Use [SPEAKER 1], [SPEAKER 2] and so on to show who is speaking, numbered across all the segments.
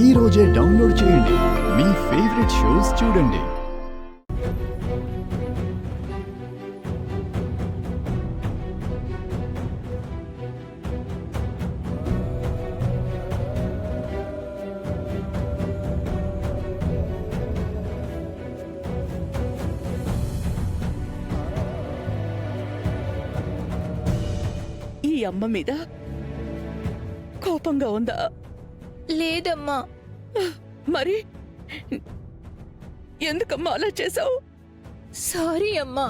[SPEAKER 1] ఈ రోజే డౌన్లోడ్ చేయండి. మీ ఫేవరెట్ షోస్ చూడండి.
[SPEAKER 2] ఈ అమ్మ మీద కోపంగా ఉందా?
[SPEAKER 3] లేదమ్మా.
[SPEAKER 2] మరి ఎందుకమ్మా అలా చేసావు?
[SPEAKER 3] సారీ అమ్మా.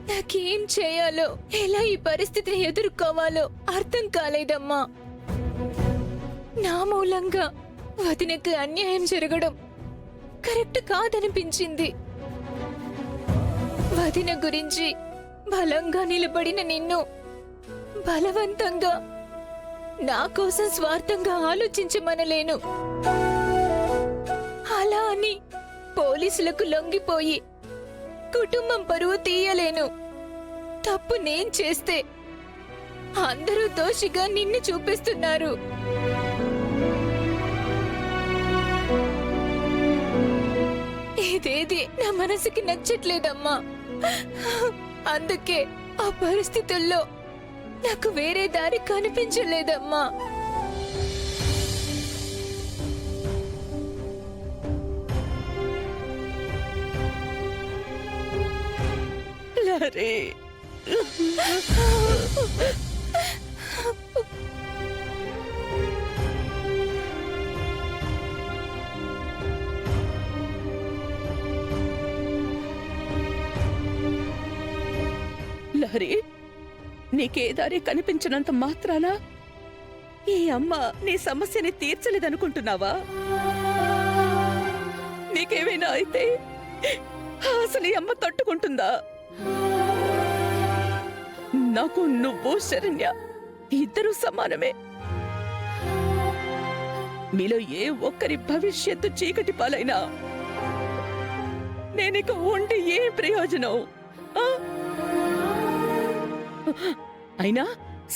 [SPEAKER 3] నాకేం చేయాలో, ఎలా ఈ పరిస్థితిని ఎదుర్కోవాలో అర్థం కాలేదమ్మా. నా మూలంగా వదినకు అన్యాయం జరగడం కరెక్ట్ కాదనిపించింది. వదిన గురించి బలంగా నిలబడిన నిన్ను బలవంతంగా నా కోసం స్వార్థంగా ఆలోచించమనలేను. అలా అని పోలీసులకు లొంగిపోయి కుటుంబం పరువు తీయలేను. తప్పు నేను చేస్తే అందరూ దోషిగా నిన్ను చూపిస్తున్నారు. ఇదేది నా మనసుకి నచ్చట్లేదమ్మా. అందుకే ఆ పరిస్థితుల్లో నాకు వేరే దారి కనిపించలేదమ్మా.
[SPEAKER 2] లహరి, లహరి, నీకే దారి కనిపించినంత మాత్రాన ఈ అమ్మ నీ సమస్యని తీర్చలేదనుకుంటున్నావా? నీకేమైనా అయితే అసలు ఈ అమ్మ తట్టుకుంటుందా? నాకు నువ్వు శరణ్య ఇద్దరూ సమానమే. మీలో ఏ ఒక్కరి భవిష్యత్తు చీకటి పాలైనా నేనిక ఉండి ఏ ప్రయోజనం? అయినా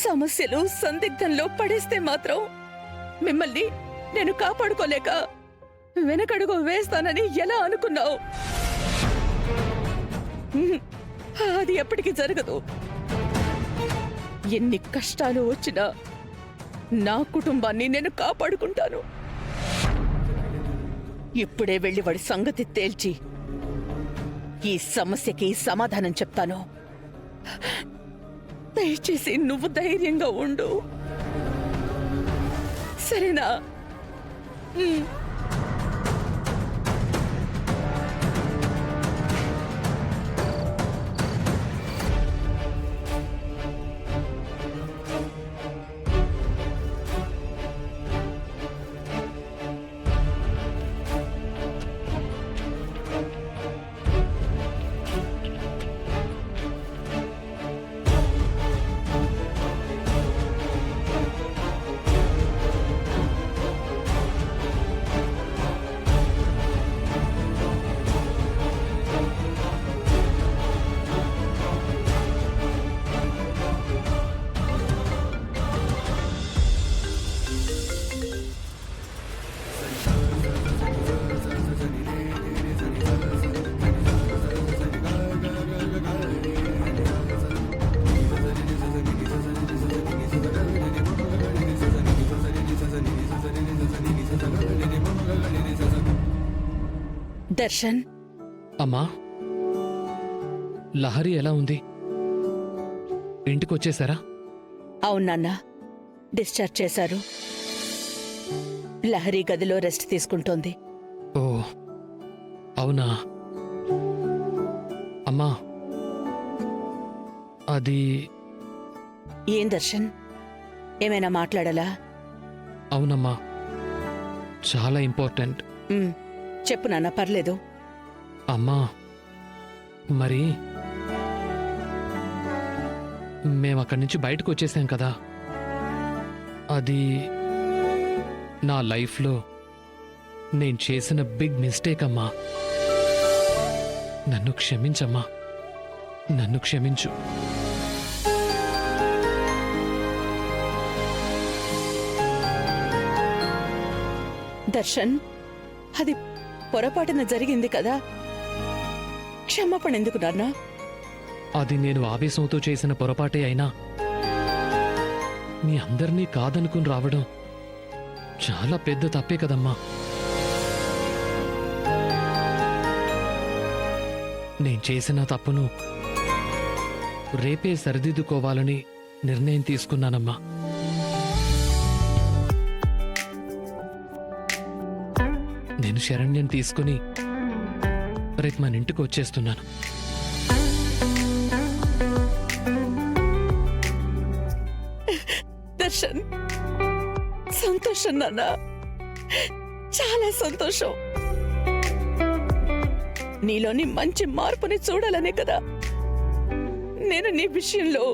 [SPEAKER 2] సమస్యలు సందిగ్ధంలో పడేస్తే మాత్రం మిమ్మల్ని నేను కాపాడుకోలేక వెనకడుగు వేస్తానని ఎలా అనుకున్నావు? అది ఎప్పటికీ జరగదు. ఎన్ని కష్టాలు వచ్చినా నా కుటుంబాన్ని నేను కాపాడుకుంటాను. ఇప్పుడే వెళ్ళి వాడి సంగతి తేల్చి ఈ సమస్యకి సమాధానం చెప్తాను. దయచేసి నువ్వు ధైర్యంగా ఉండు, సరేనా? దర్శన్,
[SPEAKER 4] అమ్మా, లహరి ఎలా ఉంది? ఇంటికొచ్చేశారా?
[SPEAKER 2] అవునన్నా, డిశ్చార్జ్ చేశారు. లహరి గదిలో రెస్ట్ తీసుకుంటోంది.
[SPEAKER 4] ఓ అవునా? అమ్మా, అది
[SPEAKER 2] ఏం దర్శన్, ఏమైనా మాట్లాడాలా?
[SPEAKER 4] అవునమ్మా, చాలా ఇంపార్టెంట్.
[SPEAKER 2] చెప్పు నాన్న, పర్లేదు.
[SPEAKER 4] అమ్మా, మరి మేమక్కడి నుంచి బయటకు వచ్చేసాం కదా, అది నా లైఫ్లో నేను చేసిన బిగ్ మిస్టేక్ అమ్మా. నన్ను క్షమించమ్మా, నన్ను క్షమించు.
[SPEAKER 2] దర్శన్, అది పొరపాటున జరిగింది కదా, క్షమాపణ ఎందుకు నాన్నా?
[SPEAKER 4] అది నేను ఆవేశంతో చేసిన పొరపాటే అయినా మీ అందరినీ కాదనుకుని రావడం చాలా పెద్ద తప్పే కదమ్మా. నేను చేసిన తప్పును రేపే సరిదిద్దుకోవాలని నిర్ణయం తీసుకున్నానమ్మా. నేను శరణ్యం తీసుకుని రేపు మన ఇంటికి వచ్చేస్తున్నాను.
[SPEAKER 2] దర్శన్, సంతోషం నాన్న, చాలా సంతోషం. నీలోని మంచి మార్పుని చూడాలనే కదా నేను నీ విషయంలో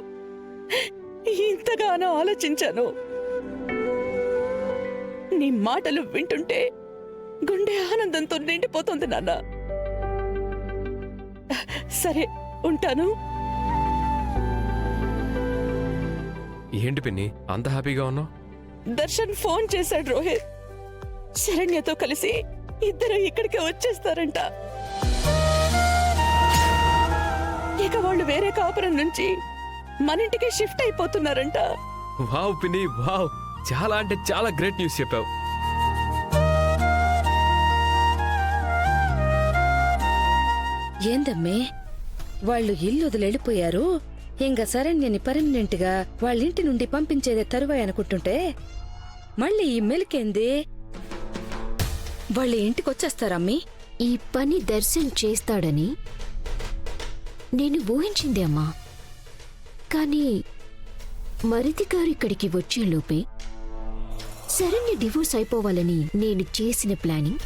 [SPEAKER 2] ఇంతగానో ఆలోచించాను. నీ మాటలు వింటుంటే గుండె ఆనందంతో నిండిపోతుంది నాన్న. సరే, ఉంటాను.
[SPEAKER 5] ఏంటి పిన్ని అంత హ్యాపీగా ఉన్నావు?
[SPEAKER 2] దర్శన్ ఫోన్ చేశాడు రోహిత్. శరణ్యతో కలిసి ఇద్దరు ఇక్కడికి వచ్చేస్తారంట. ఇక వాళ్ళు వేరే కాపురం నుంచి మన ఇంటికి షిఫ్ట్ అయిపోతున్నారంట.
[SPEAKER 5] వావ్ పిన్ని, వావ్, చాలా అంటే చాలా గ్రేట్ న్యూస్ చెప్పావు.
[SPEAKER 6] ఏందమ్మే, వాళ్ళు ఇల్లు వదిలెళ్ళిపోయారు. ఇంక శరణ్యని పర్మనెంట్ గా వాళ్ళింటి నుండి పంపించేదే తరువాయి అనుకుంటుంటే మళ్ళీ ఈ మెలికేంది? వాళ్ళ ఇంటికొచ్చేస్తారమ్మీ.
[SPEAKER 7] ఈ పని దర్శన్ చేస్తాడని నేను ఊహించింది అమ్మా. కానీ మరిది గారు ఇక్కడికి వచ్చేలోపే శరణ్య డివోర్స్ అయిపోవాలని నేను చేసిన ప్లానింగ్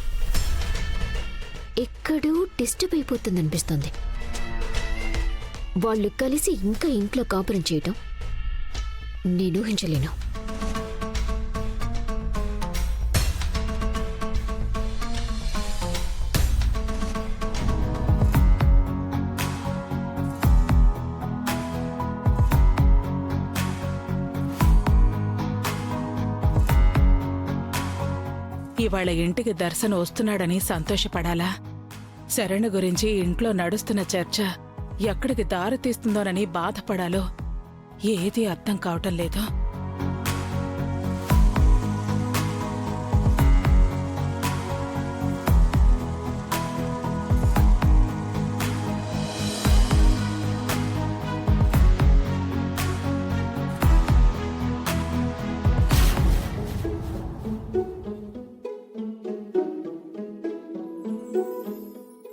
[SPEAKER 7] ఎక్కడో డిస్టర్బ్ అయిపోతుందనిపిస్తుంది. వాళ్ళు కలిసి ఇంకా ఇంట్లో కాపురం చేయటం నేను ఊహించలేను.
[SPEAKER 8] ఇవాళ ఇంటికి దర్శనం వస్తున్నాడని సంతోషపడాలా? శరణ్ గురించి ఇంట్లో నడుస్తున్న చర్చ ఎక్కడికి దారి తీస్తుందోనని బాధపడాలో ఏదీ అర్థం కావటం లేదు.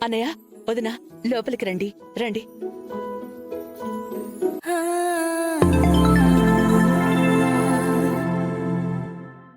[SPEAKER 2] అన్నయ్య, వదినా, లోపలికి రండి రండి.